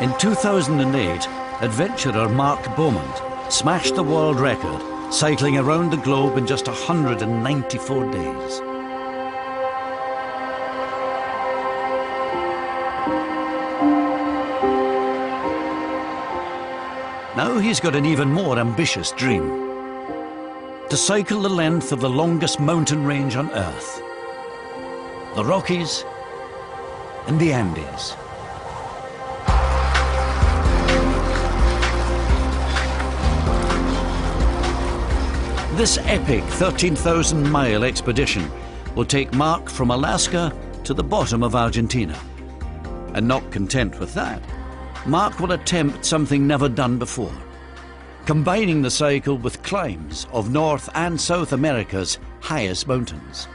In 2008, adventurer Mark Beaumont smashed the world record, cycling around the globe in just 194 days. Now he's got an even more ambitious dream: to cycle the length of the longest mountain range on Earth, the Rockies and the Andes. This epic 13,000-mile expedition will take Mark from Alaska to the bottom of Argentina. And not content with that, Mark will attempt something never done before, combining the cycle with climbs of North and South America's highest mountains.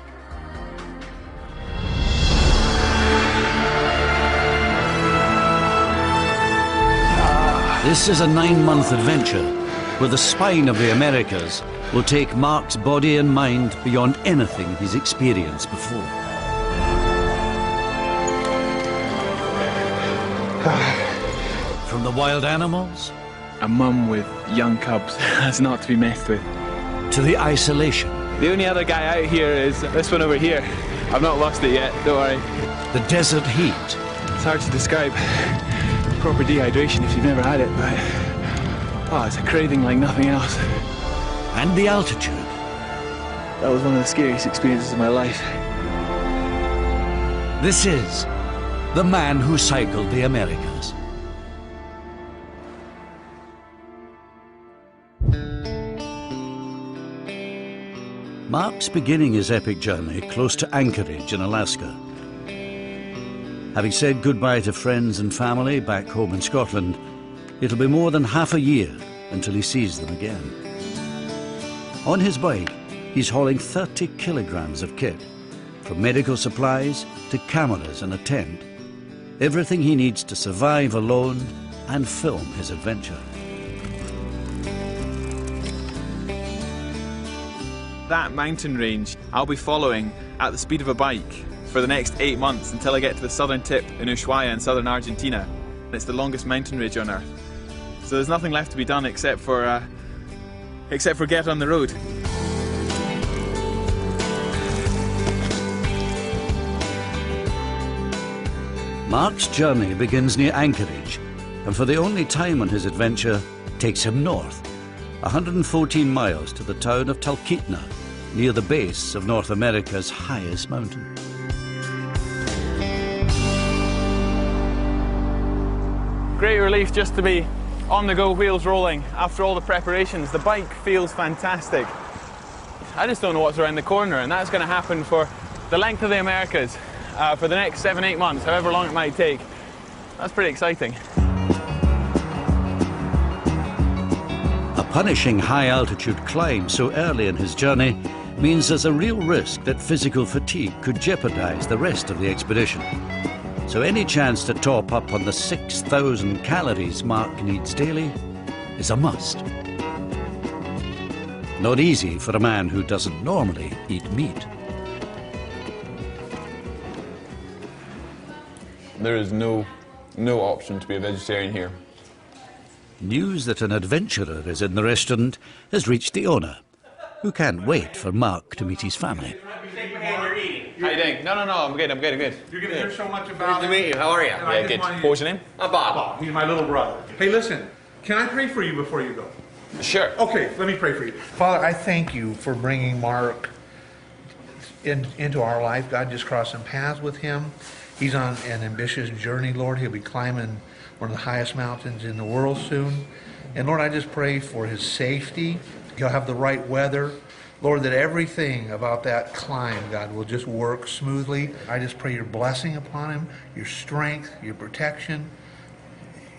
This is a 9-month adventure where the spine of the Americas will take Mark's body and mind beyond anything he's experienced before. From the wild animals, a mum with young cubs, that's not to be messed with, to the isolation. The only other guy out here is this one over here. I've not lost it yet, don't worry. The desert heat. It's hard to describe proper dehydration if you've never had it, but oh, it's a craving like nothing else. And the altitude. That was one of the scariest experiences of my life. This is the man who cycled the Americas. Mark's beginning his epic journey close to Anchorage in Alaska. Having said goodbye to friends and family back home in Scotland, it'll be more than half a year until he sees them again. On his bike, he's hauling 30 kilograms of kit, from medical supplies to cameras and a tent, everything he needs to survive alone and film his adventure. That mountain range I'll be following at the speed of a bike for the next 8 months until I get to the southern tip in Ushuaia in southern Argentina. It's the longest mountain ridge on Earth. So there's nothing left to be done except for get on the road. Mark's journey begins near Anchorage, and for the only time on his adventure, takes him north, 114 miles to the town of Talkeetna, near the base of North America's highest mountain. Great relief just to be on the go, wheels rolling. After all the preparations, the bike feels fantastic. I just don't know what's around the corner, and that's going to happen for the length of the Americas, for the next 7-8 months, however long it might take. That's pretty exciting. A punishing high-altitude climb so early in his journey means there's a real risk that physical fatigue could jeopardize the rest of the expedition. So any chance to top up on the 6,000 calories Mark needs daily is a must. Not easy for a man who doesn't normally eat meat. There is no option to be a vegetarian here. News that an adventurer is in the restaurant has reached the owner, who can't wait for Mark to meet his family. How you doing? No, I'm good. You're going to hear so much about Nice to meet you. How are you? Yeah, good. What was your name? I'm Oh, Bob. he's my little brother. Hey, listen, can I pray for you before you go? Sure. Okay, let me pray for you. Father, I thank you for bringing Mark into our life. God, just crossing paths with him. He's on an ambitious journey, Lord. He'll be climbing one of the highest mountains in the world soon. And Lord, I just pray for his safety. He'll have the right weather. Lord, that everything about that climb, God, will just work smoothly. I just pray your blessing upon him, your strength, your protection,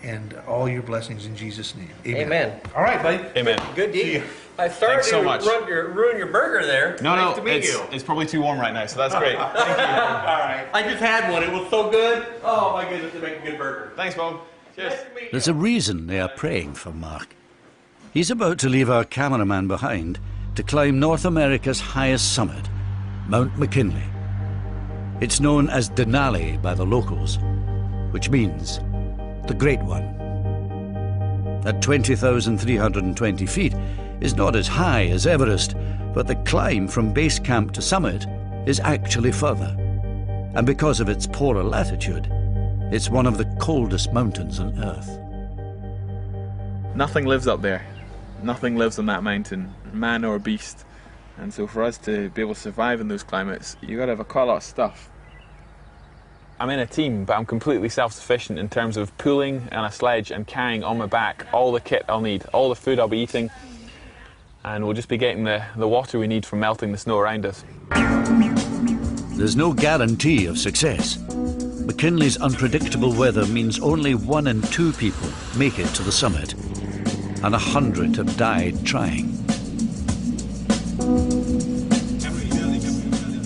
and all your blessings in Jesus' name. Amen. Amen. All right, buddy. Amen. Good See deal. you. I started Thanks so to much. ruin your burger there. Nice to meet you. It's probably too warm right now, so that's great. Thank you. All right. I just had one. It was so good. Oh my goodness, it makes a good burger. Thanks, Bob. Cheers. Nice to meet you. There's a reason they are praying for Mark. He's about to leave our cameraman behind to climb North America's highest summit, Mount McKinley. It's known as Denali by the locals, which means the Great One. At 20,320 feet is not as high as Everest, but the climb from base camp to summit is actually further. And because of its polar latitude, it's one of the coldest mountains on Earth. Nothing lives up there. Nothing lives on that mountain, man or beast. And so for us to be able to survive in those climates, you've got to have quite a lot of stuff. I'm in a team, but I'm completely self-sufficient in terms of pulling on a sledge and carrying on my back all the kit I'll need, all the food I'll be eating, and we'll just be getting the water we need from melting the snow around us. There's no guarantee of success. McKinley's unpredictable weather means only 1 in 2 people make it to the summit, and 100 have died trying.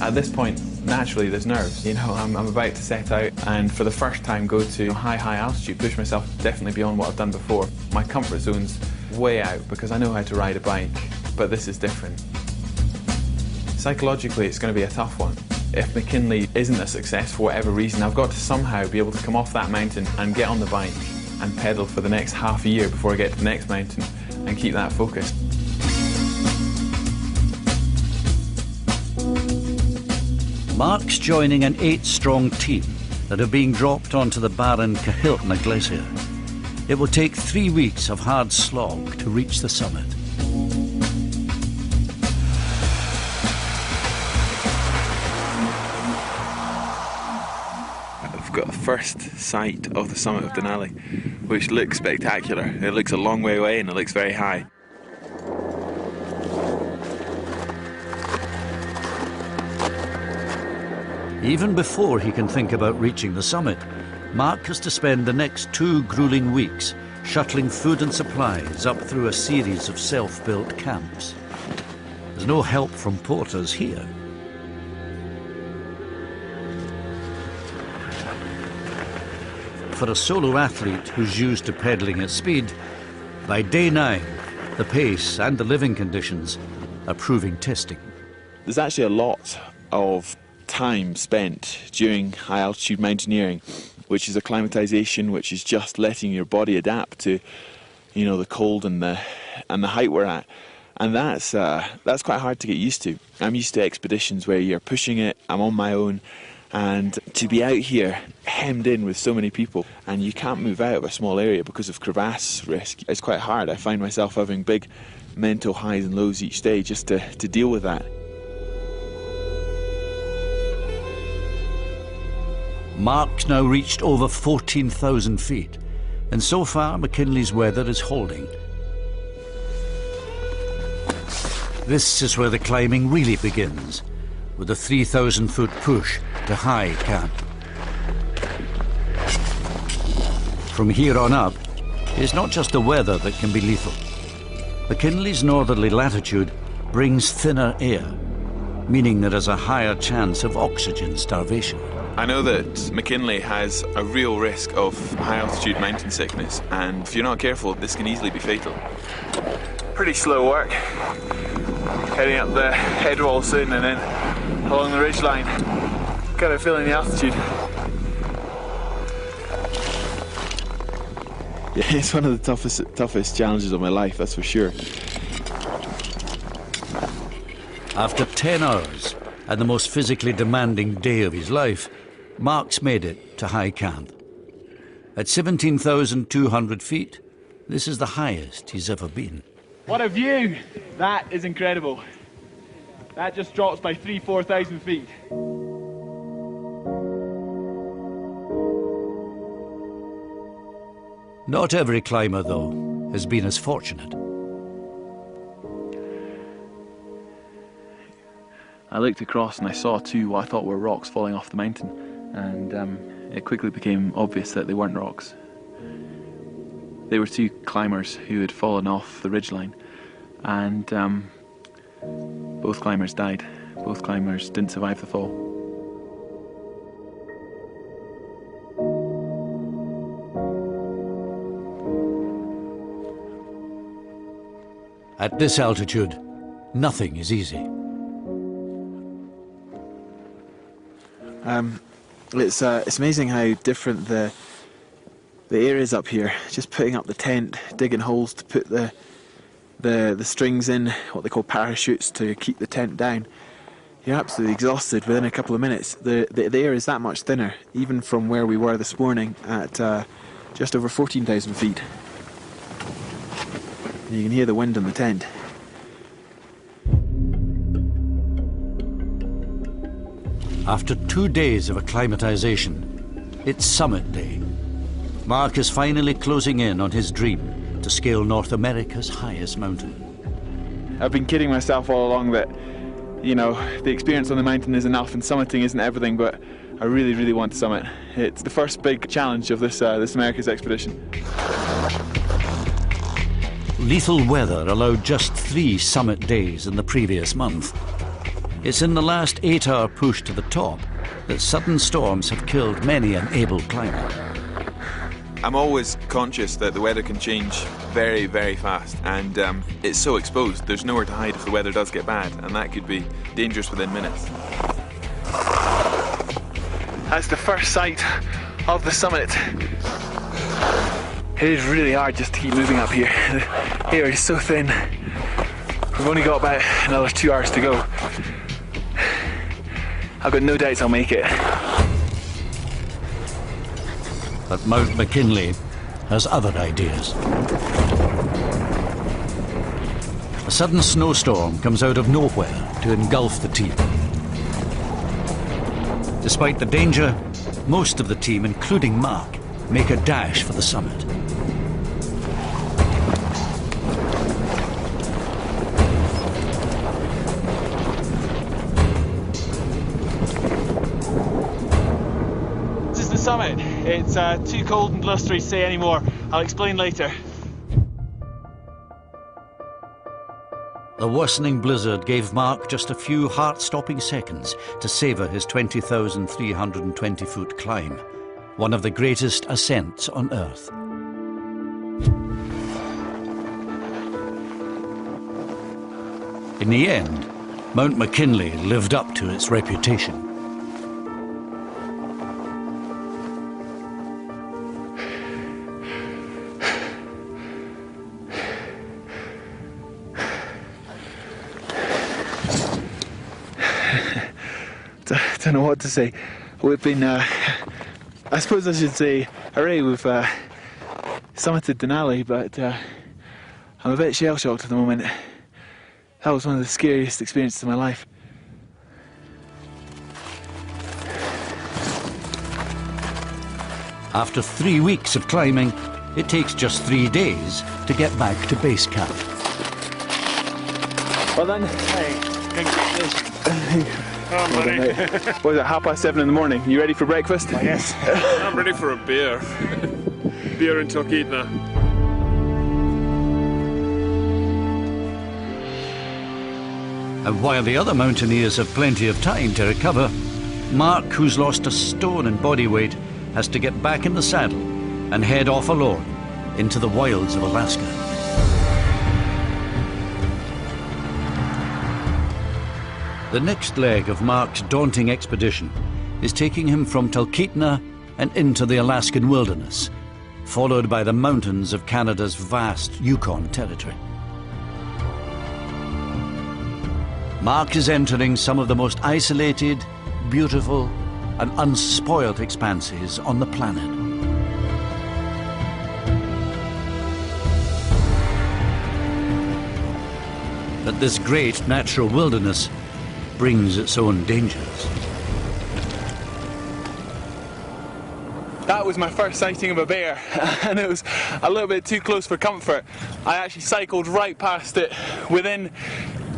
At this point, naturally there's nerves. You know, I'm about to set out and for the first time go to high altitude, push myself definitely beyond what I've done before. My comfort zone's way out because I know how to ride a bike, but this is different. Psychologically, it's going to be a tough one. If McKinley isn't a success for whatever reason, I've got to somehow be able to come off that mountain and get on the bike and pedal for the next half a year before I get to the next mountain and keep that focused. Mark's joining an 8-strong team that are being dropped onto the barren Kahiltna Glacier. It will take 3 weeks of hard slog to reach the summit. I've got a first sight of the summit of Denali, which looks spectacular. It looks a long way away and it looks very high. Even before he can think about reaching the summit, Mark has to spend the next 2 grueling weeks shuttling food and supplies up through a series of self-built camps. There's no help from porters here. For a solo athlete who's used to pedaling at speed, by day 9, the pace and the living conditions are proving testing. There's actually a lot of time spent during high altitude mountaineering, which is acclimatization, which is just letting your body adapt to, you know, the cold and the height we're at, and that's quite hard to get used to. I'm used to expeditions where you're pushing it, I'm on my own, and to be out here hemmed in with so many people and you can't move out of a small area because of crevasse risk, it's quite hard. I find myself having big mental highs and lows each day just to deal with that. Mark's now reached over 14,000 feet, and so far McKinley's weather is holding. This is where the climbing really begins, with a 3,000-foot push to high camp. From here on up, it's not just the weather that can be lethal. McKinley's northerly latitude brings thinner air, meaning there is a higher chance of oxygen starvation. I know that McKinley has a real risk of high altitude mountain sickness, and if you're not careful, this can easily be fatal. Pretty slow work. Heading up the head wall soon and then along the ridge line. Kind of feeling the altitude. Yeah, it's one of the toughest challenges of my life, that's for sure. After 10 hours and the most physically demanding day of his life, Mark's made it to high camp. At 17,200 feet, this is the highest he's ever been. What a view! That is incredible. That just drops by 4,000 feet. Not every climber, though, has been as fortunate. I looked across and I saw 2 what I thought were rocks falling off the mountain, and it quickly became obvious that they weren't rocks. They were 2 climbers who had fallen off the ridgeline, and both climbers died. Both climbers didn't survive the fall. At this altitude, nothing is easy. It's amazing how different the the areas up here, just putting up the tent, digging holes to put the strings in, what they call parachutes, to keep the tent down. You're absolutely exhausted within a couple of minutes. The air is that much thinner, even from where we were this morning at just over 14,000 feet. You can hear the wind in the tent. After 2 days of acclimatization, it's summit day. Mark is finally closing in on his dream to scale North America's highest mountain. I've been kidding myself all along that, you know, the experience on the mountain is enough and summiting isn't everything, but I really, really want to summit. It's the first big challenge of this America's expedition. Lethal weather allowed just 3 summit days in the previous month. It's in the last 8-hour push to the top that sudden storms have killed many an able climber. I'm always conscious that the weather can change very, very fast, and it's so exposed. There's nowhere to hide if the weather does get bad, and that could be dangerous within minutes. That's the first sight of the summit. It is really hard just to keep moving up here. The air is so thin. We've only got about another 2 hours to go. I've got no doubts I'll make it. But Mount McKinley has other ideas. A sudden snowstorm comes out of nowhere to engulf the team. Despite the danger, most of the team, including Mark, make a dash for the summit. This is the summit. It's too cold and blustery to say any more. I'll explain later. The worsening blizzard gave Mark just a few heart-stopping seconds to savour his 20,320-foot climb, one of the greatest ascents on Earth. In the end, Mount McKinley lived up to its reputation. I don't know what to say. We've been, I suppose I should say, hooray, we've summited Denali, but I'm a bit shell-shocked at the moment. That was one of the scariest experiences of my life. After 3 weeks of climbing, it takes just 3 days to get back to base camp. Well done. Oh, buddy. What is it, 7:30 in the morning? You ready for breakfast? Oh, yes. I'm ready for a beer. Beer and Talkeetna. And while the other mountaineers have plenty of time to recover, Mark, who's lost a stone in body weight, has to get back in the saddle and head off alone into the wilds of Alaska. The next leg of Mark's daunting expedition is taking him from Talkeetna and into the Alaskan wilderness, followed by the mountains of Canada's vast Yukon territory. Mark is entering some of the most isolated, beautiful, and unspoilt expanses on the planet. But this great natural wilderness brings its own dangers. That was my first sighting of a bear, and it was a little bit too close for comfort. I actually cycled right past it within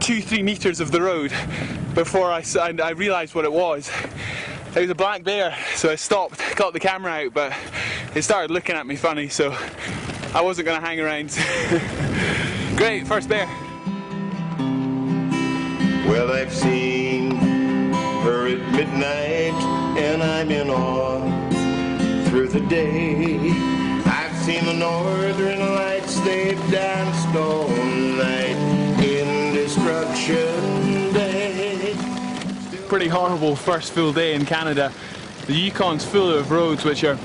2-3 meters of the road before I realised what it was. It was a black bear, so I stopped, got the camera out, but it started looking at me funny, so I wasn't going to hang around. Great, first bear. Well, I've seen her at midnight, and I'm in awe through the day. I've seen the northern lights, they've danced all night in Destruction Day. Pretty horrible first full day in Canada. The Yukon's full of roads which are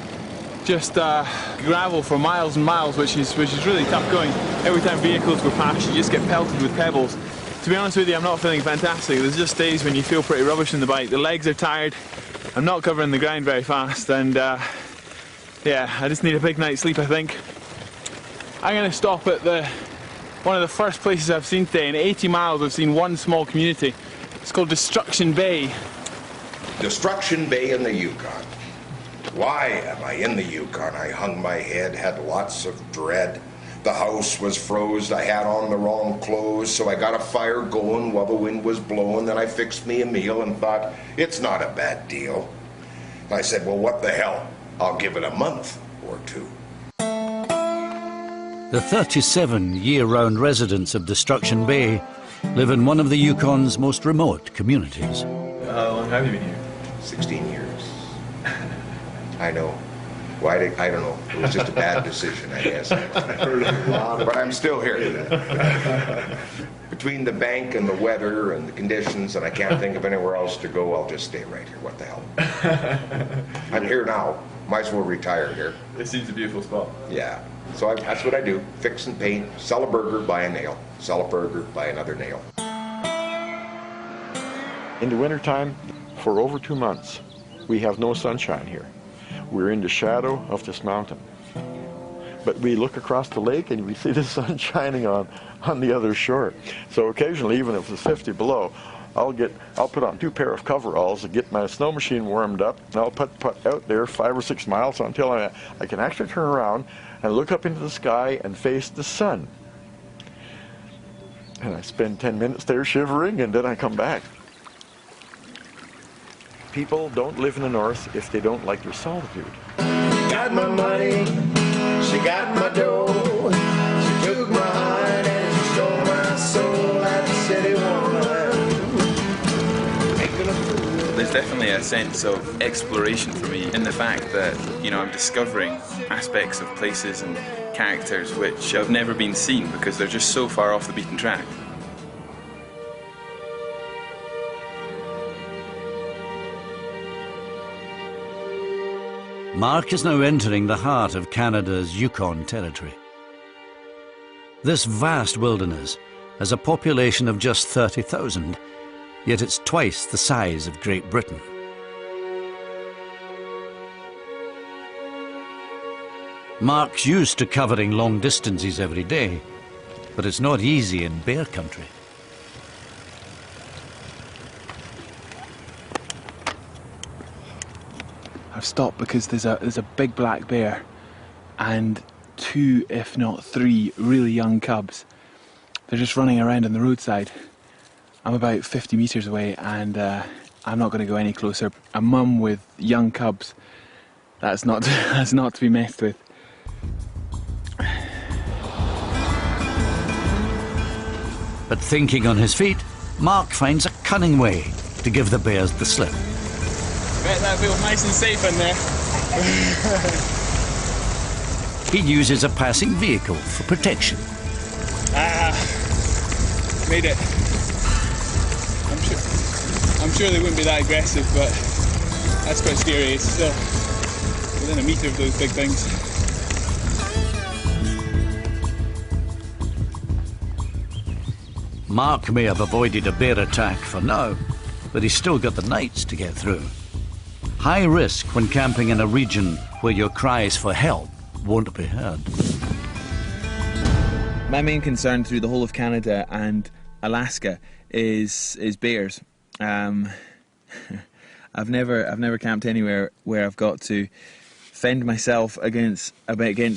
just gravel for miles and miles, which is really tough going. Every time vehicles go past, you just get pelted with pebbles. To be honest with you, I'm not feeling fantastic. There's just days when you feel pretty rubbish in the bike. The legs are tired, I'm not covering the ground very fast, and yeah, I just need a big night's sleep, I think. I'm going to stop at one of the first places I've seen today. In 80 miles I've seen one small community. It's called Destruction Bay. Destruction Bay in the Yukon. Why am I in the Yukon? I hung my head, had lots of dread. The house was froze, I had on the wrong clothes, so I got a fire going while the wind was blowing. Then I fixed me a meal and thought, it's not a bad deal. I said, well, what the hell? I'll give it a month or two. The 37 year-round residents of Destruction Bay live in one of the Yukon's most remote communities. How long have you been here? 16 years. I know. Why did, I don't know. It was just a bad decision, I guess. But I'm still here. Between the bank and the weather and the conditions, and I can't think of anywhere else to go, I'll just stay right here. What the hell? I'm here now. Might as well retire here. It seems a beautiful spot. Yeah. So that's what I do. Fix and paint, sell a burger, buy a nail. Sell a burger, buy another nail. In the wintertime, for over 2 months, we have no sunshine here. We're in the shadow of this mountain. But we look across the lake and we see the sun shining on the other shore. So occasionally, even if it's 50 below, I'll put on 2 pair of coveralls and get my snow machine warmed up, and I'll put out there 5 or 6 miles until I can actually turn around and look up into the sky and face the sun. And I spend 10 minutes there shivering, and then I come back. People don't live in the north if they don't like their solitude. Got my money, she got my dough, she took my heart and she stole my soul like a city woman. There's definitely a sense of exploration for me in the fact that, you know, I'm discovering aspects of places and characters which have never been seen because they're just so far off the beaten track. Mark is now entering the heart of Canada's Yukon territory. This vast wilderness has a population of just 30,000, yet it's twice the size of Great Britain. Mark's used to covering long distances every day, but it's not easy in bear country. I've stopped because there's a big black bear and 2, if not 3, really young cubs. They're just running around on the roadside. I'm about 50 meters away and I'm not going to go any closer. A mum with young cubs, that's not to be messed with. But thinking on his feet, Mark finds a cunning way to give the bears the slip. Bet that feels nice and safe in there. He uses a passing vehicle for protection. Made it. I'm sure they wouldn't be that aggressive, but that's quite scary. It's still within a metre of those big things. Mark may have avoided a bear attack for now, but he's still got the nights to get through. High risk when camping in a region where your cries for help won't be heard. My main concern through the whole of Canada and Alaska is bears. I've never camped anywhere where I've got to fend myself against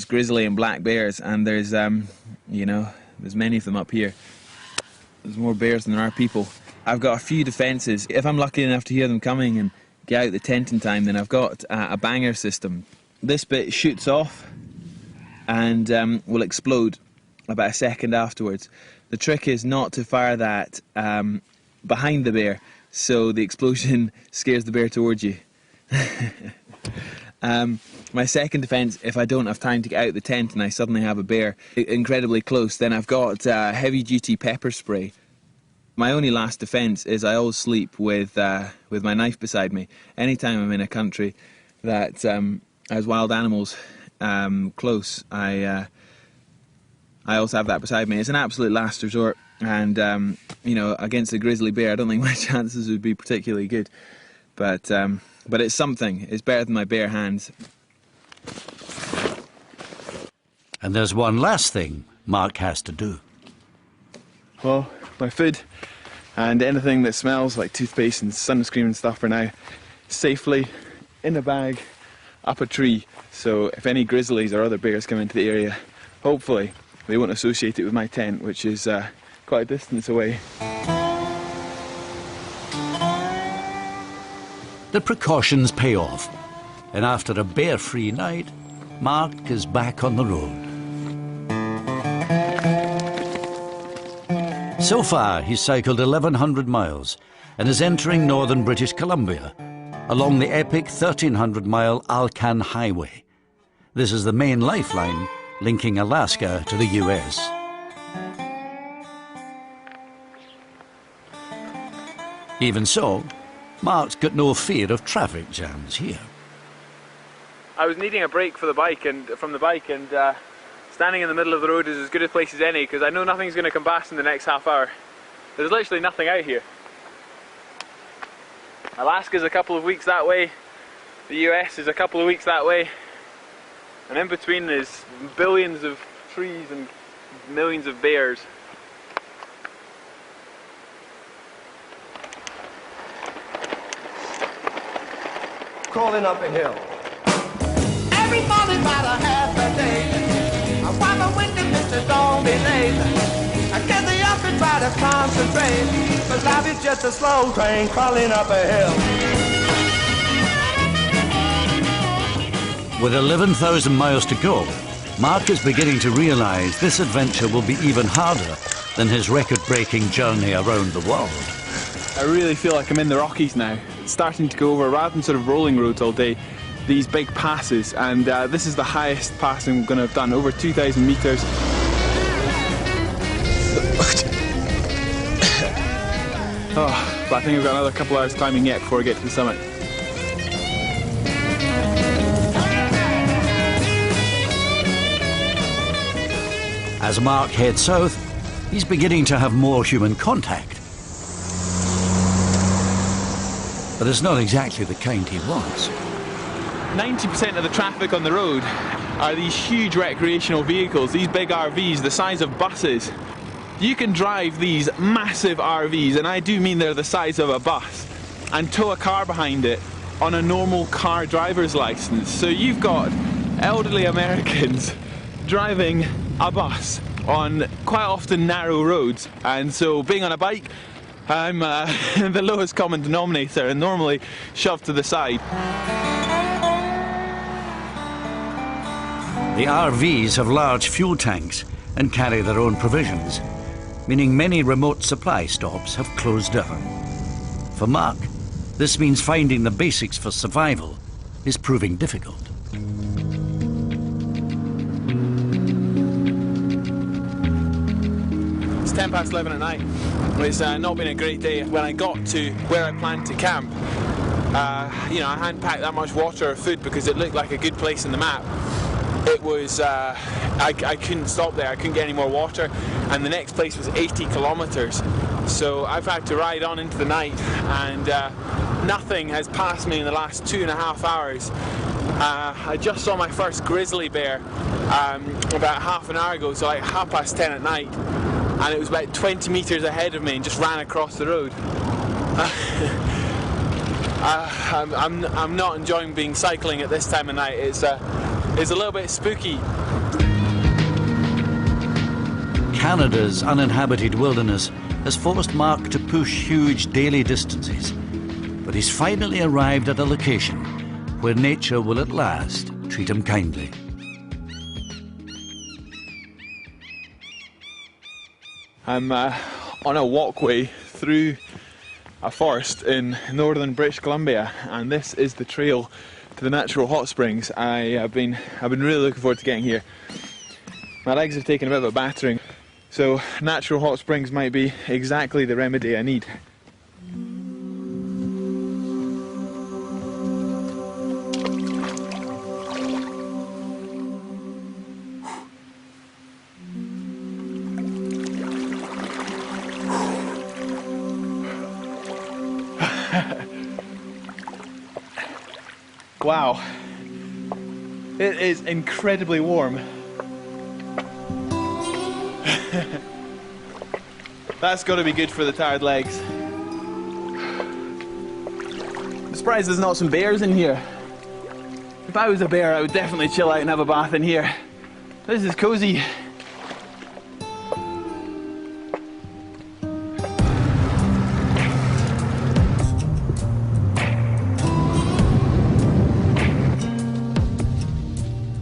grizzly and black bears, and there's there's many of them up here. There's more bears than there are people. I've got a few defences. If I'm lucky enough to hear them coming and get out the tent in time, then I've got a banger system. This bit shoots off and will explode about a second afterwards. The trick is not to fire that behind the bear, so the explosion scares the bear towards you. My second defence, if I don't have time to get out the tent and I suddenly have a bear incredibly close, then I've got heavy-duty pepper spray. My only last defence is I always sleep with my knife beside me. Anytime I'm in a country that as wild animals close, I also have that beside me. It's an absolute last resort, and you know, against a grizzly bear, I don't think my chances would be particularly good. But it's something. It's better than my bare hands. And there's one last thing Mark has to do. Well, my food and anything that smells like toothpaste and sunscreen and stuff are now safely in a bag up a tree. So if any grizzlies or other bears come into the area, hopefully they won't associate it with my tent, which is quite a distance away. The precautions pay off, and after a bear-free night, Mark is back on the road. So far, he's cycled 1,100 miles and is entering northern British Columbia along the epic 1,300-mile Alcan Highway. This is the main lifeline linking Alaska to the US. Even so, Mark's got no fear of traffic jams here. I was needing a break for the bike and standing in the middle of the road is as good a place as any, because I know nothing's going to come past in the next half hour. There's literally nothing out here. Alaska's a couple of weeks that way, the US is a couple of weeks that way, and in between is billions of trees and millions of bears. Crawling up a hill. Everybody's got a happy day. I wipe my window, Mr. Don't be late. I get the up and try to concentrate, but life is just a slow train crawling up a hill. With 11,000 miles to go, Mark is beginning to realise this adventure will be even harder than his record-breaking journey around the world. I really feel like I'm in the Rockies now. It's starting to go over, rather than sort of rolling roads all day, these big passes, and this is the highest pass I'm going to have done, over 2,000 metres. Oh, but I think I've got another couple hours climbing yet before I get to the summit. As Mark heads south, he's beginning to have more human contact. But it's not exactly the kind he wants. 90% of the traffic on the road are these huge recreational vehicles, these big RVs the size of buses. You can drive these massive RVs, and I do mean they're the size of a bus, and tow a car behind it on a normal car driver's license. So you've got elderly Americans driving a bus on quite often narrow roads, and so being on a bike, I'm the lowest common denominator and normally shoved to the side. The RVs have large fuel tanks and carry their own provisions, meaning many remote supply stops have closed down. For Mark, this means finding the basics for survival is proving difficult. It's 10 past 11 at night. It's not been a great day. When I got to where I planned to camp, you know, I hadn't packed that much water or food because it looked like a good place in the map. It was, I couldn't stop there, I couldn't get any more water, and the next place was 80 kilometres. So I've had to ride on into the night, and nothing has passed me in the last 2.5 hours. I just saw my first grizzly bear about half an hour ago, so like 10:30 at night, and it was about 20 metres ahead of me and just ran across the road. I'm not enjoying being cycling at this time of night. It's a little bit spooky. Canada's uninhabited wilderness has forced Mark to push huge daily distances, but he's finally arrived at a location where nature will at last treat him kindly. I'm on a walkway through a forest in northern British Columbia, and this is the trail to the natural hot springs. I've been really looking forward to getting here. My legs have taken a bit of a battering, so natural hot springs might be exactly the remedy I need. Wow. It is incredibly warm. That's got to be good for the tired legs. I'm surprised there's not some bears in here. If I was a bear, I would definitely chill out and have a bath in here. This is cozy.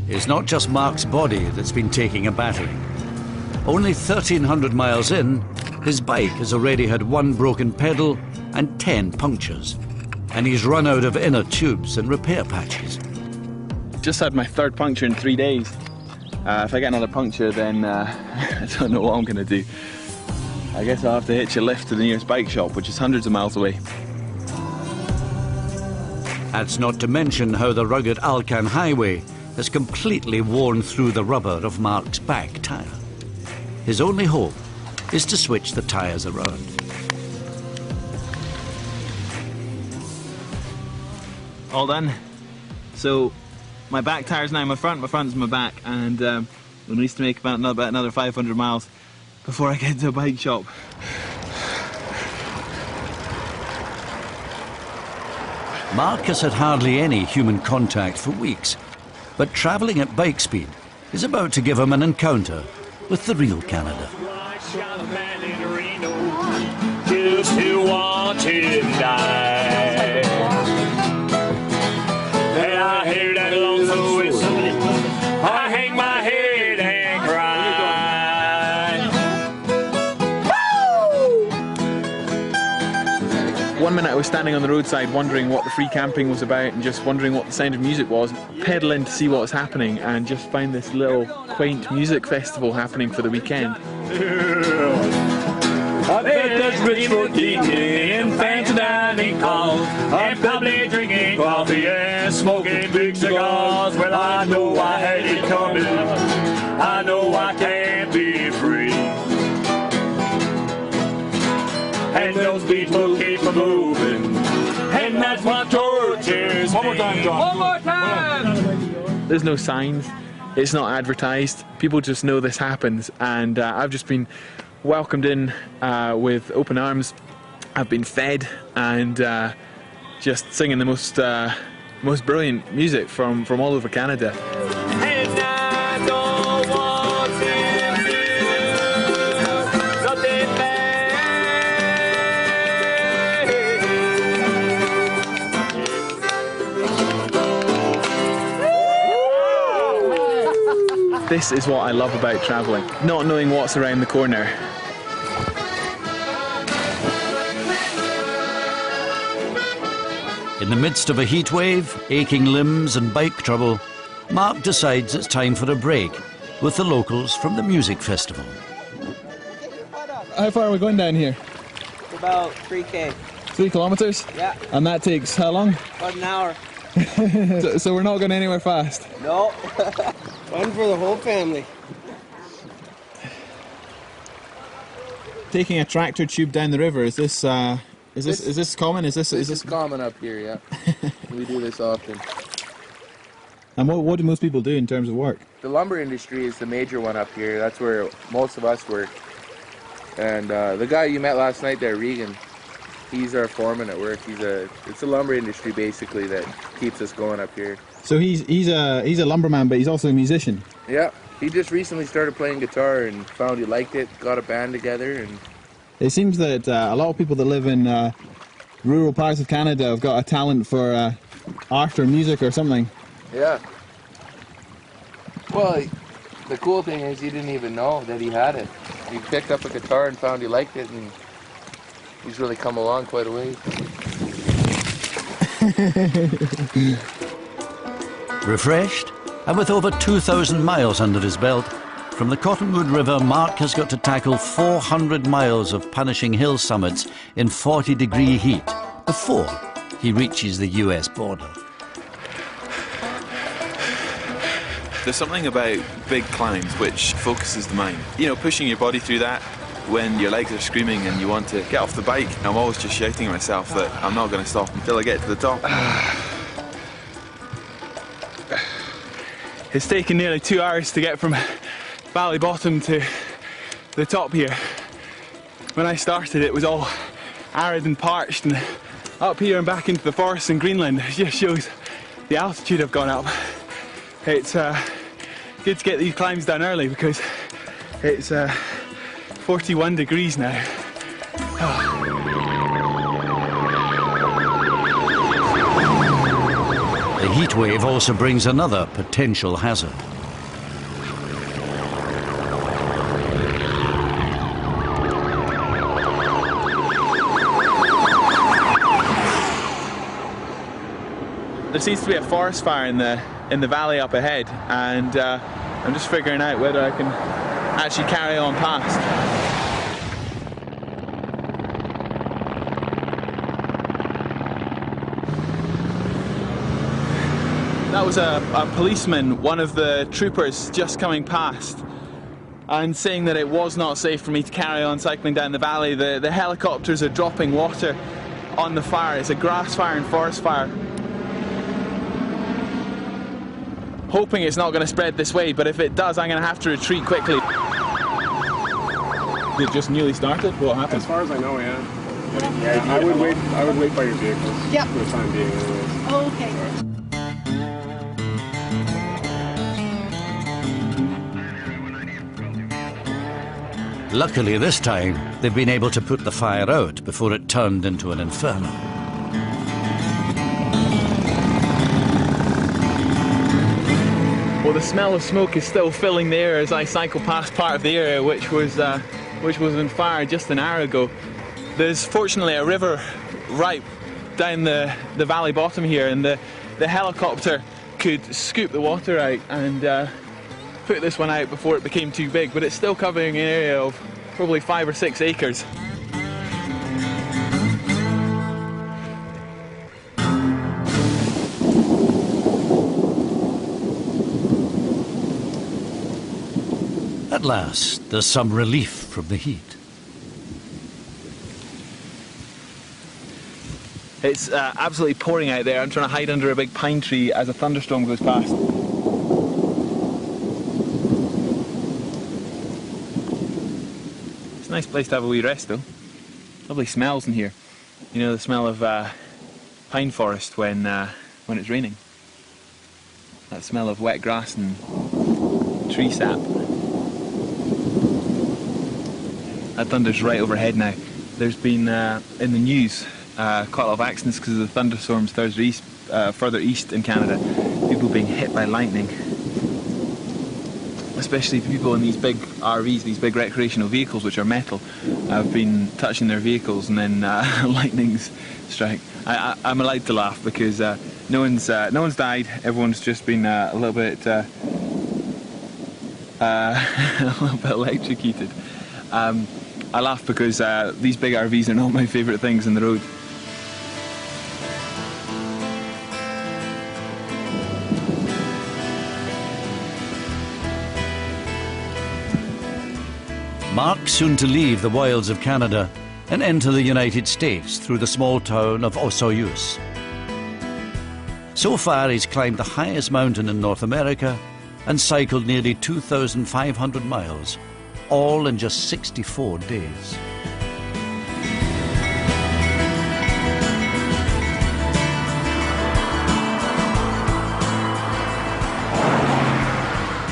It's not just Mark's body that's been taking a battering. Only 1,300 miles in, his bike has already had 1 broken pedal and 10 punctures. And he's run out of inner tubes and repair patches. Just had my 3rd puncture in 3 days. If I get another puncture, then I don't know what I'm going to do. I guess I'll have to hitch a lift to the nearest bike shop, which is hundreds of miles away. That's not to mention how the rugged Alcan highway has completely worn through the rubber of Mark's back tyre. His only hope is to switch the tyres around. All done. So my back tyre's now my front's my back, and it needs to make about another 500 miles before I get to a bike shop. Mark has had hardly any human contact for weeks, but travelling at bike speed is about to give him an encounter with the real Canada. Just who wanted to die. And I hear that lonesome whistle, I hang my head and cry. One minute I was standing on the roadside wondering what the free camping was about and just wondering what the sound of music was, pedal in to see what was happening, and just find this little quaint music festival happening for the weekend. I bet that's rich for eating and fancy dining calls, and probably drinking coffee and smoking big cigars. Well, I know I had it coming, I know I can't be free, and those beats will keep me moving, and that's what tortures me. One more time, John. One more time! There's no signs, it's not advertised, people just know this happens, and I've just been welcomed in with open arms. I've been fed and just singing the most brilliant music from all over Canada. And I don't want to do something bad. This is what I love about travelling, not knowing what's around the corner. In the midst of a heat wave, aching limbs and bike trouble, Mark decides it's time for a break with the locals from the music festival. How far are we going down here? About 3K. 3 kilometres? Yeah. And that takes how long? About an hour. So we're not going anywhere fast? No. Fun for the whole family. Taking a tractor tube down the river, is this common? Is this common up here, yeah. We do this often. And what do most people do in terms of work? The lumber industry is the major one up here. That's where most of us work. And the guy you met last night there, Regan, he's our foreman at work. It's the lumber industry basically that keeps us going up here. So he's a lumberman, but he's also a musician. Yeah, he just recently started playing guitar and found he liked it, got a band together, and it seems that a lot of people that live in rural parts of Canada have got a talent for art or music or something. Yeah. Well, the cool thing is he didn't even know that he had it. He picked up a guitar and found he liked it, and he's really come along quite a ways. Refreshed, and with over 2,000 miles under his belt, from the Cottonwood River, Mark has got to tackle 400 miles of punishing hill summits in 40-degree heat before he reaches the US border. There's something about big climbs which focuses the mind. You know, pushing your body through that when your legs are screaming and you want to get off the bike. I'm always just shouting at myself that I'm not going to stop until I get to the top. It's taken nearly 2 hours to get from valley bottom to the top here. When I started it was all arid and parched, and up here and back into the forest in Greenland, it just shows the altitude I've gone up. It's good to get these climbs done early because it's 41 degrees now. The heat wave also brings another potential hazard. There seems to be a forest fire in the valley up ahead, and I'm just figuring out whether I can actually carry on past. That was a policeman, one of the troopers, just coming past and saying that it was not safe for me to carry on cycling down the valley. The helicopters are dropping water on the fire. It's a grass fire and forest fire. Hoping it's not going to spread this way, but if it does, I'm going to have to retreat quickly. It just newly started? What happened? As far as I know, yeah. I would wait by your vehicles. Yep. For the time being, anyways. Okay. Luckily this time, they've been able to put the fire out before it turned into an inferno. Well, the smell of smoke is still filling the air as I cycle past part of the area which was on fire just an hour ago. There's fortunately a river right down the valley bottom here, and the helicopter could scoop the water out and put this one out before it became too big, but it's still covering an area of probably 5 or 6 acres. At last, there's some relief from the heat. It's absolutely pouring out there. I'm trying to hide under a big pine tree as a thunderstorm goes past. It's a nice place to have a wee rest though. Lovely smells in here. You know, the smell of pine forest when it's raining. That smell of wet grass and tree sap. That thunder's right overhead now. There's been, in the news, quite a lot of accidents because of the thunderstorms further east in Canada. People being hit by lightning. Especially people in these big RVs, these big recreational vehicles which are metal, have been touching their vehicles and then lightnings strike. I'm allowed to laugh because no one's died. Everyone's just been a little bit electrocuted. I laugh because these big RVs are not my favourite things on the road. Mark's soon to leave the wilds of Canada and enter the United States through the small town of Osoyoos. So far, he's climbed the highest mountain in North America and cycled nearly 2,500 miles, all in just 64 days.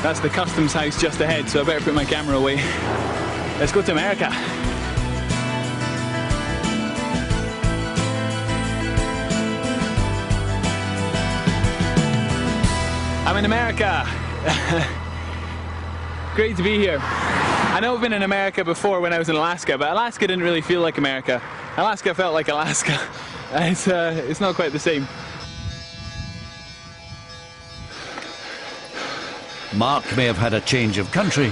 That's the customs house just ahead, so I better put my camera away. Let's go to America. I'm in America. Great to be here. I know I've been in America before when I was in Alaska, but Alaska didn't really feel like America. Alaska felt like Alaska. It's not quite the same. Mark may have had a change of country,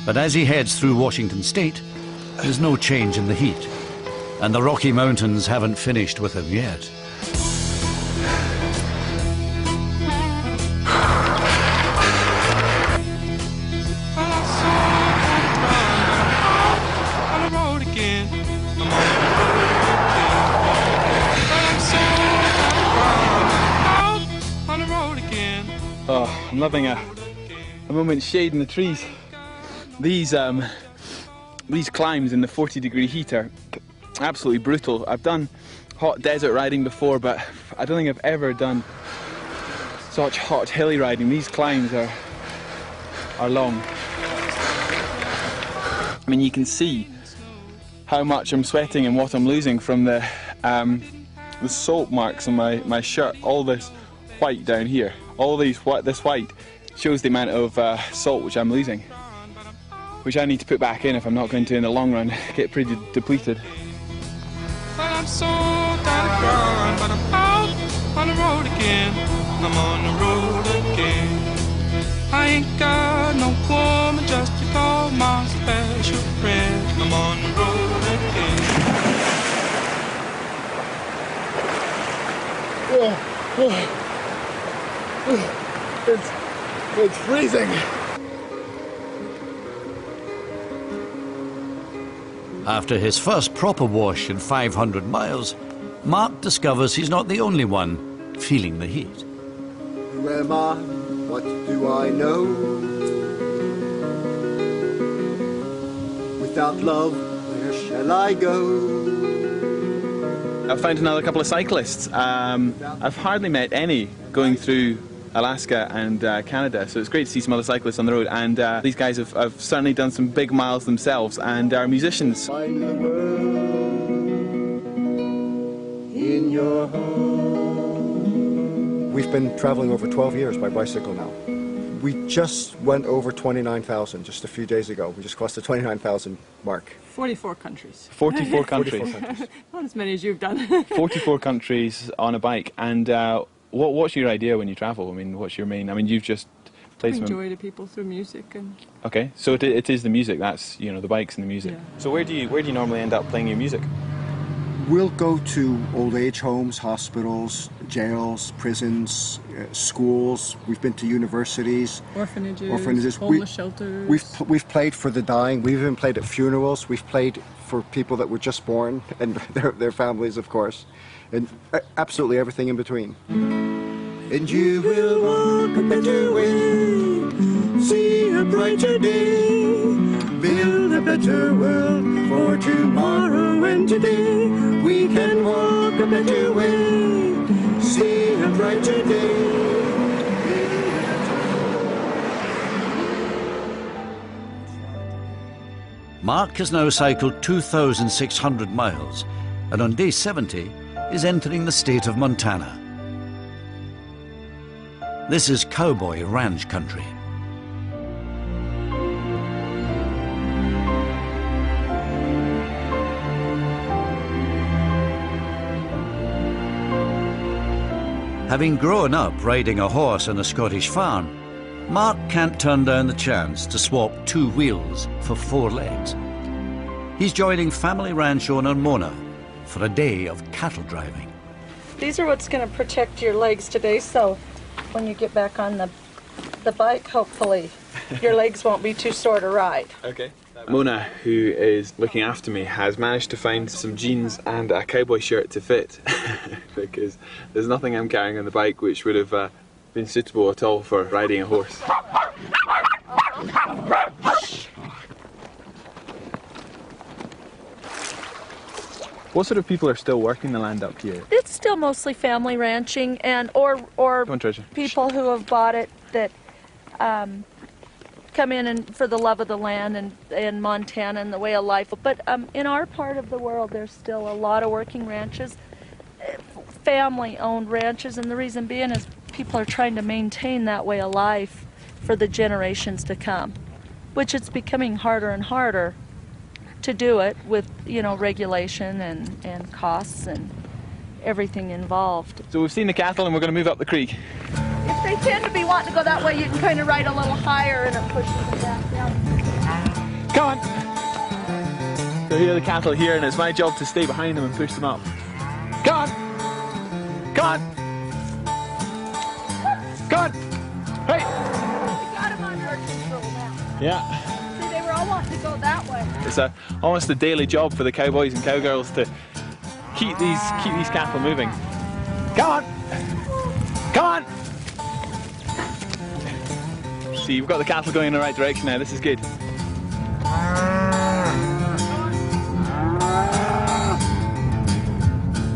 but as he heads through Washington State, there's no change in the heat, and the Rocky Mountains haven't finished with him yet. Oh, I'm loving a a moment's shade in the trees. These climbs in the 40-degree heat are absolutely brutal. I've done hot desert riding before, but I don't think I've ever done such hot hilly riding. These climbs are long. I mean, you can see how much I'm sweating and what I'm losing from the salt marks on my shirt. All this white down here, this white shows the amount of salt which I'm losing, which I need to put back in if I'm not going to, in the long run, get pretty depleted. Well, I'm so tired of crying, but I'm out on the road again. I'm on the road again. I ain't got no woman just to call my special friend. I'm on the road again. It's freezing. After his first proper wash in 500 miles, Mark discovers he's not the only one feeling the heat. Who am I? What do I know? Without love, where shall I go? I've found another couple of cyclists. I've hardly met any going through Alaska and Canada, so it's great to see some other cyclists on the road, and these guys have certainly done some big miles themselves and are musicians. Find the world in your home. We've been traveling over 12 years by bicycle now. We just went over 29,000 just a few days ago. We just crossed the 29,000 mark. 44 countries. 44 countries. 44 countries. Not as many as you've done. 44 countries on a bike. And what's your idea when you travel? I mean, what's your main? I mean, you've just played some. Enjoy the people through music and. Okay, so it is the music. That's the bikes and the music. Yeah. So where do you normally end up playing your music? We'll go to old age homes, hospitals, jails, prisons, schools. We've been to universities, orphanages, homeless shelters. We've played for the dying. We've even played at funerals. We've played for people that were just born and their families, of course, and absolutely everything in between. And you will walk a better way, see a brighter day, build a better world for tomorrow and today. We can walk a better way, see a brighter day. Mark has now cycled 2,600 miles, and on day 70 is entering the state of Montana. This is cowboy ranch country. Having grown up riding a horse on a Scottish farm, Mark can't turn down the chance to swap 2 wheels for 4 legs. He's joining family ranch owner Mona for a day of cattle driving. These are what's going to protect your legs today, so when you get back on the bike, hopefully your legs won't be too sore to ride. Okay. Mona, who is looking after me, has managed to find some jeans and a cowboy shirt to fit because there's nothing I'm carrying on the bike which would have been suitable at all for riding a horse. What sort of people are still working the land up here? It's still mostly family ranching and or people who have bought it that come in and for the love of the land and in Montana and the way of life. But in our part of the world, there's still a lot of working ranches, family-owned ranches, and the reason being is people are trying to maintain that way of life for the generations to come, which it's becoming harder and harder to do it with, regulation and costs and everything involved. So we've seen the cattle and we're going to move up the creek. If they tend to be wanting to go that way, you can kind of ride a little higher and it pushes them back down. Come on! So here are the cattle here, and it's my job to stay behind them and push them up. Come on! Come on! Come on! Hey! We got them under control now. Yeah. See, they were all wanting to go that way. It's almost a daily job for the cowboys and cowgirls to keep these cattle moving. Come on! Come on! see, you've got the cattle going in the right direction now. This is good.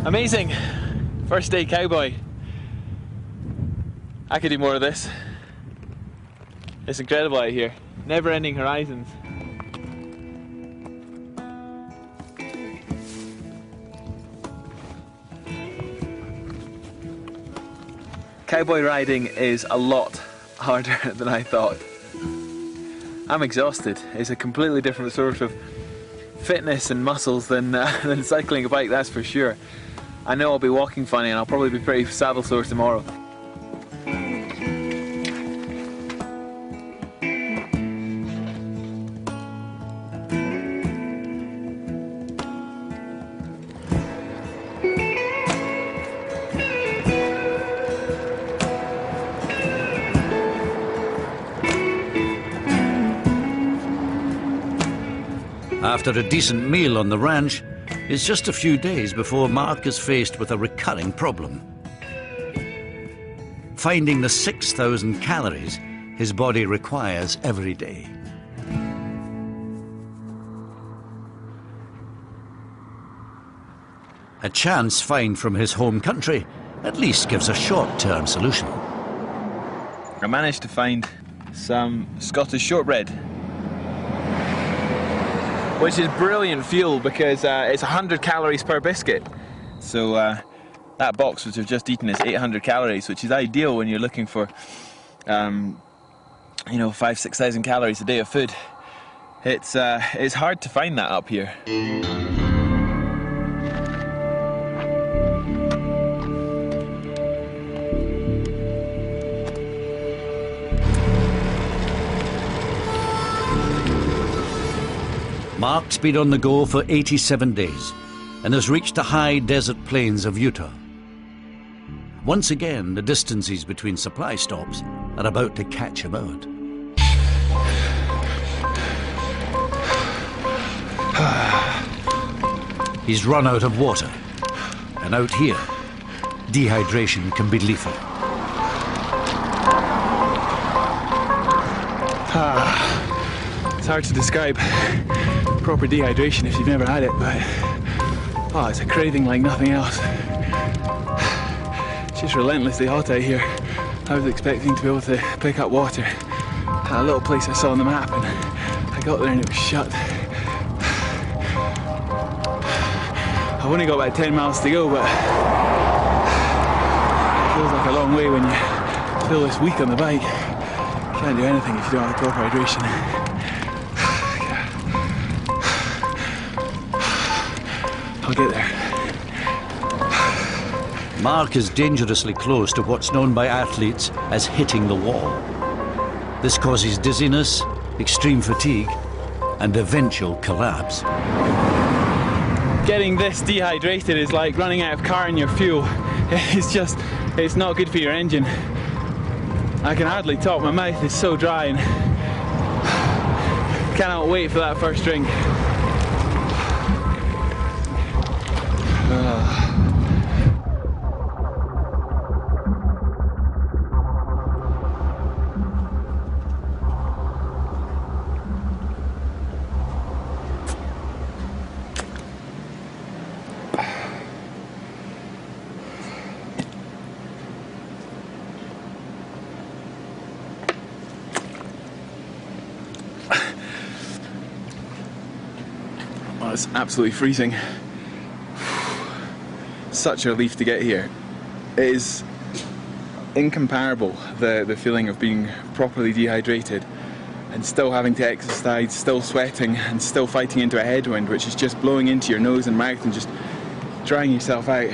Amazing. First day cowboy. I could do more of this. It's incredible out here. Never-ending horizons. Cowboy riding is a lot harder than I thought. I'm exhausted. It's a completely different sort of fitness and muscles than cycling a bike, that's for sure. I know I'll be walking funny and I'll probably be pretty saddle sore tomorrow. After a decent meal on the ranch, it's just a few days before Mark is faced with a recurring problem. Finding the 6,000 calories his body requires every day. A chance find from his home country at least gives a short-term solution. I managed to find some Scottish shortbread, which is brilliant fuel because it's 100 calories per biscuit. So that box which I've just eaten is 800 calories, which is ideal when you're looking for, 5,000-6,000 calories a day of food. It's hard to find that up here. Mark's been on the go for 87 days and has reached the high desert plains of Utah. Once again, the distances between supply stops are about to catch him out. He's run out of water, and out here, dehydration can be lethal. It's hard to describe proper dehydration if you've never had it, but it's a craving like nothing else. It's just relentlessly hot out here. I was expecting to be able to pick up water at a little place I saw on the map, and I got there and it was shut. I've only got about 10 miles to go, but it feels like a long way when you feel this weak on the bike. You can't do anything if you don't have proper hydration. I'll get there. Mark is dangerously close to what's known by athletes as hitting the wall. This causes dizziness, extreme fatigue, and eventual collapse. Getting this dehydrated is like running out of car in your fuel. It's not good for your engine. I can hardly talk, my mouth is so dry and cannot wait for that first drink. It's absolutely freezing. Such a relief to get here. It is incomparable, the feeling of being properly dehydrated and still having to exercise, still sweating and still fighting into a headwind which is just blowing into your nose and mouth and just drying yourself out.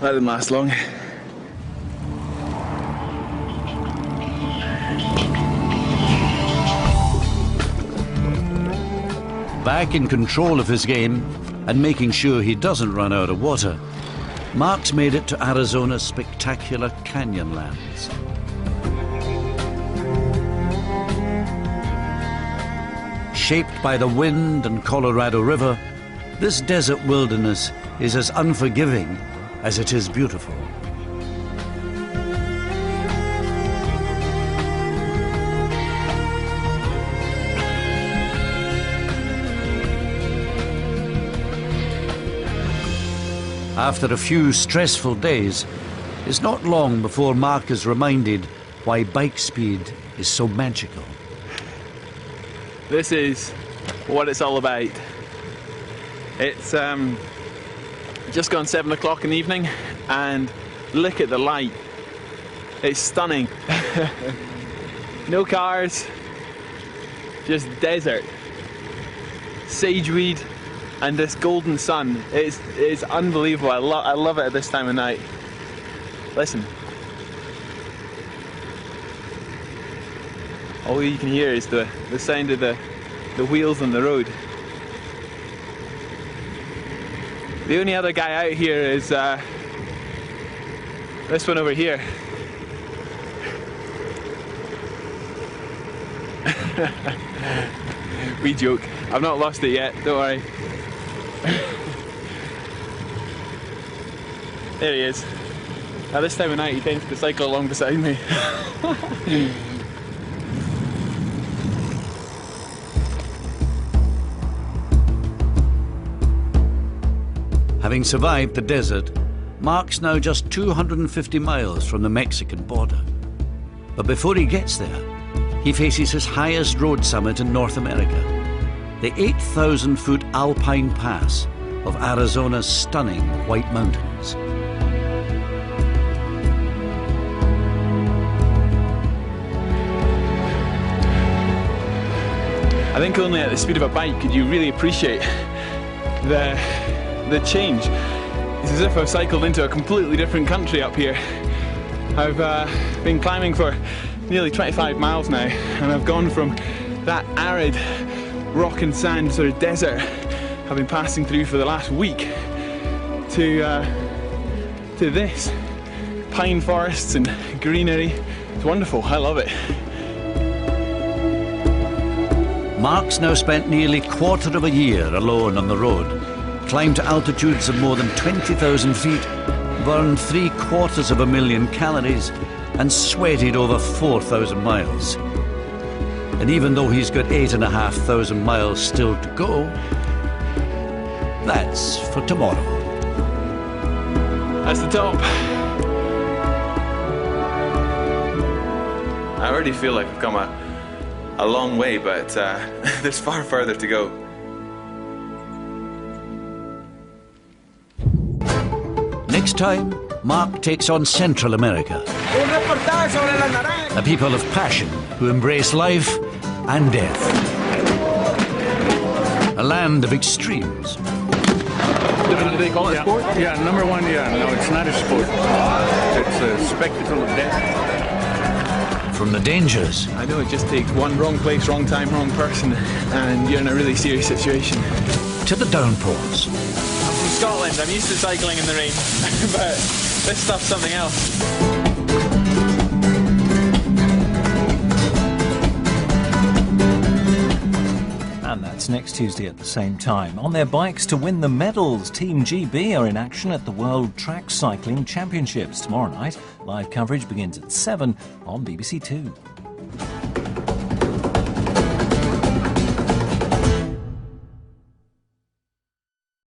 That didn't last long. Back in control of his game and making sure he doesn't run out of water, Mark's made it to Arizona's spectacular canyonlands. Shaped by the wind and Colorado River, This desert wilderness is as unforgiving as it is beautiful. After a few stressful days, it's not long before Mark is reminded why bike speed is so magical. This is what it's all about. It's just gone 7 o'clock in the evening, and look at the light. It's stunning. No cars, just desert, sageweed, and this golden sun. It's unbelievable. I love it at this time of night. Listen. All you can hear is the sound of the wheels on the road. The only other guy out here is this one over here. We joke. I've not lost it yet, don't worry. There he is. At this time of night he tends to cycle along beside me. Having survived the desert, Mark's now just 250 miles from the Mexican border. But before he gets there, he faces his highest road summit in North America, the 8,000-foot alpine pass of Arizona's stunning White Mountains. I think only at the speed of a bike could you really appreciate the change. It's as if I've cycled into a completely different country up here. I've been climbing for nearly 25 miles now, and I've gone from that arid rock and sand sort of desert I've been passing through for the last week to this. Pine forests and greenery. It's wonderful. I love it. Mark's now spent nearly a quarter of a year alone on the road, climbed to altitudes of more than 20,000 feet, burned 750,000 calories, and sweated over 4,000 miles. And even though he's got 8,500 miles still to go, that's for tomorrow. That's the top. I already feel like I've come a long way, but there's far further to go. Next time, Mark takes on Central America, a people of passion who embrace life and death, a land of extremes. Do they call it sport? Yeah, number one, yeah. No, it's not a sport. It's a spectacle of death. From the dangers. I know it just takes one wrong place, wrong time, wrong person, and you're in a really serious situation. To the downpours. I'm from Scotland, I'm used to cycling in the rain, but this stuff's something else. And that's next Tuesday at the same time. On their bikes to win the medals, Team GB are in action at the World Track Cycling Championships tomorrow night. Live coverage begins at 7 on BBC Two.